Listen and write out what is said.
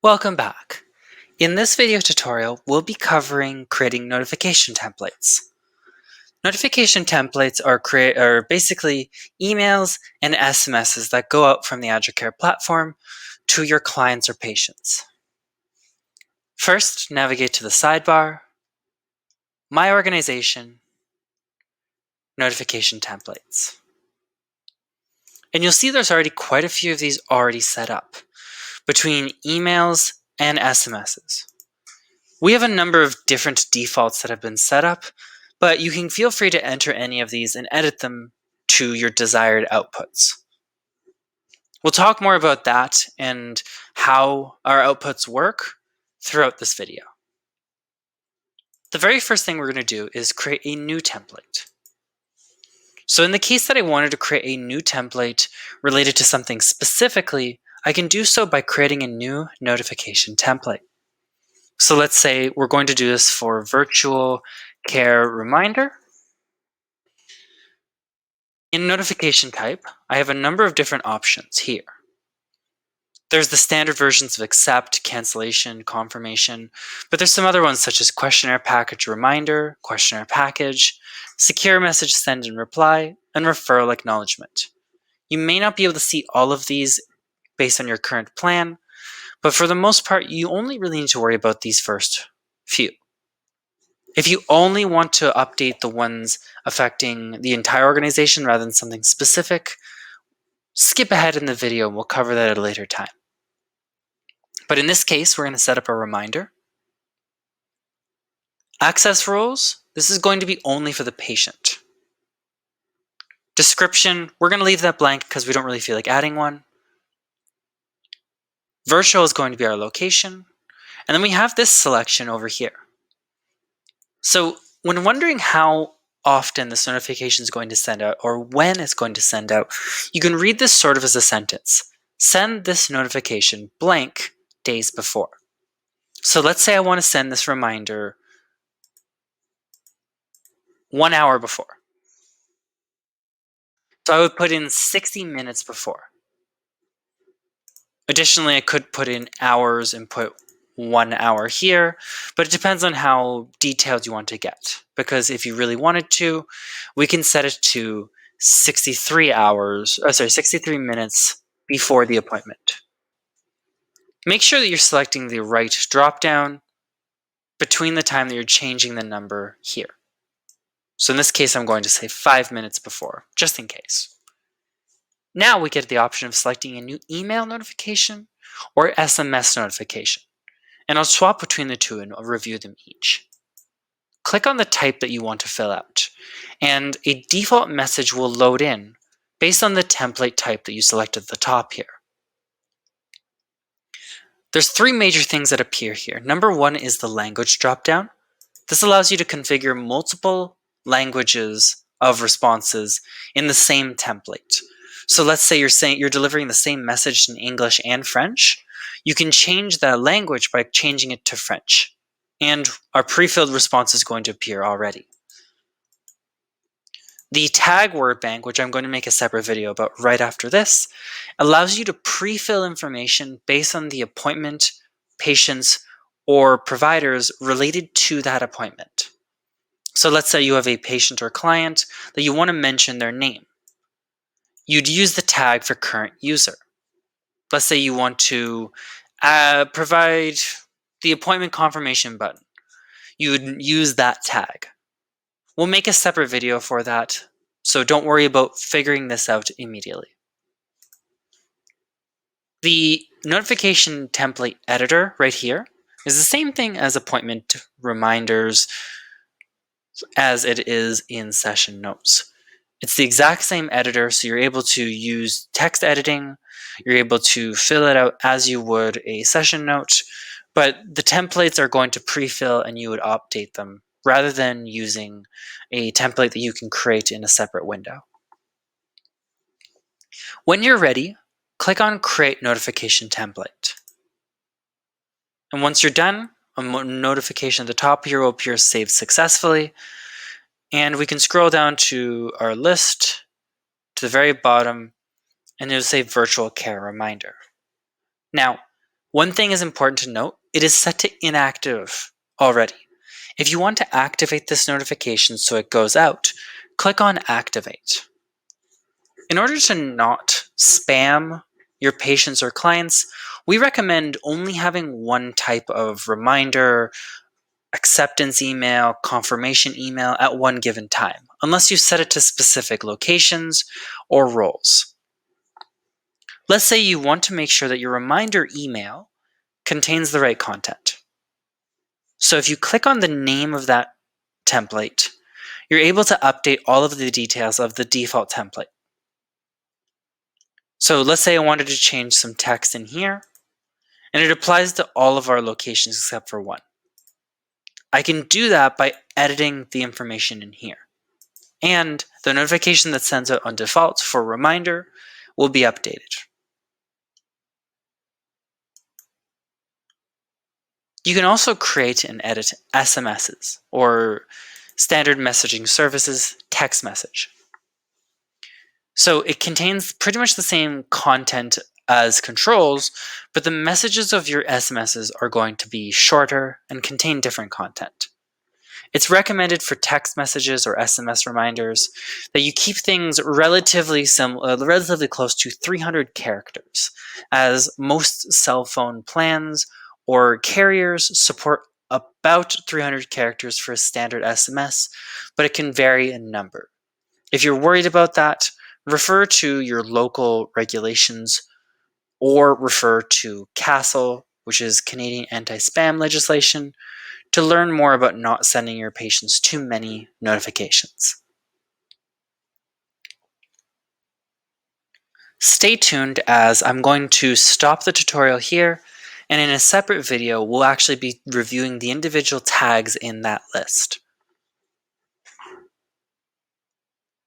Welcome back. In this video tutorial, we'll be covering creating notification templates. Notification templates are basically emails and SMSs that go out from the AgileCare platform to your clients or patients. First, navigate to the sidebar, My Organization, Notification Templates. And you'll see there's already quite a few of these already set up between emails and SMSs. We have a number of different defaults that have been set up, but you can feel free to enter any of these and edit them to your desired outputs. We'll talk more about that and how our outputs work throughout this video. The very first thing we're going to do is create a new template. So in the case that I wanted to create a new template related to something specifically, I can do so by creating a new notification template. So let's say we're going to do this for virtual care reminder. In notification type, I have a number of different options here. There's the standard versions of accept, cancellation, confirmation, but there's some other ones such as questionnaire package reminder, questionnaire package, secure message send and reply, and referral acknowledgement. You may not be able to see all of these based on your current plan, but for the most part, you only really need to worry about these first few. If you only want to update the ones affecting the entire organization rather than something specific, skip ahead in the video and we'll cover that at a later time. But in this case, we're going to set up a reminder. Access rules, this is going to be only for the patient. Description, we're going to leave that blank because we don't really feel like adding one. Virtual is going to be our location. And then we have this selection over here. So when wondering how often this notification is going to send out or when it's going to send out, you can read this sort of as a sentence. Send this notification blank days before. So let's say I want to send this reminder 1 hour before. So I would put in 60 minutes before. Additionally, I could put in hours and put 1 hour here, but it depends on how detailed you want to get. Because if you really wanted to, we can set it to 63 minutes before the appointment. Make sure that you're selecting the right dropdown between the time that you're changing the number here. So in this case, I'm going to say 5 minutes before, just in case. Now we get the option of selecting a new email notification or SMS notification. And I'll swap between the two and I'll review them each. Click on the type that you want to fill out, and a default message will load in based on the template type that you selected at the top here. There's 3 major things that appear here. Number 1 is the language dropdown. This allows you to configure multiple languages of responses in the same template. So let's say you're delivering the same message in English and French. You can change the language by changing it to French. And our pre-filled response is going to appear already. The tag word bank, which I'm going to make a separate video about right after this, allows you to pre-fill information based on the appointment, patients, or providers related to that appointment. So let's say you have a patient or client that you want to mention their name. You'd use the tag for current user. Let's say you want to provide the appointment confirmation button. You would use that tag. We'll make a separate video for that, so don't worry about figuring this out immediately. The notification template editor right here is the same thing as appointment reminders as it is in session notes. It's the exact same editor, so you're able to use text editing, you're able to fill it out as you would a session note, but the templates are going to pre-fill and you would update them rather than using a template that you can create in a separate window. When you're ready, click on Create Notification Template. And once you're done, a notification at the top here will appear Saved Successfully. And we can scroll down to our list to the very bottom, and it'll say Virtual Care Reminder. Now, One thing is important to note, it is set to inactive already. If you want to activate this notification so it goes out, click on Activate. In order to not spam your patients or clients, we recommend only having one type of reminder, acceptance email, confirmation email at one given time, unless you set it to specific locations or roles. Let's say you want to make sure that your reminder email contains the right content. So if you click on the name of that template, you're able to update all of the details of the default template. So let's say I wanted to change some text in here, and it applies to all of our locations except for one. I can do that by editing the information in here. And the notification that sends out on default for reminder will be updated. You can also create and edit SMSs, or standard messaging services text message. So it contains pretty much the same content as controls, but the messages of your SMSs are going to be shorter and contain different content. It's recommended for text messages or SMS reminders that you keep things relatively close to 300 characters, as most cell phone plans or carriers support about 300 characters for a standard SMS, but it can vary in number. If you're worried about that, refer to your local regulations or refer to CASL, which is Canadian anti-spam legislation, to learn more about not sending your patients too many notifications. Stay tuned, as I'm going to stop the tutorial here, and in a separate video, we'll actually be reviewing the individual tags in that list.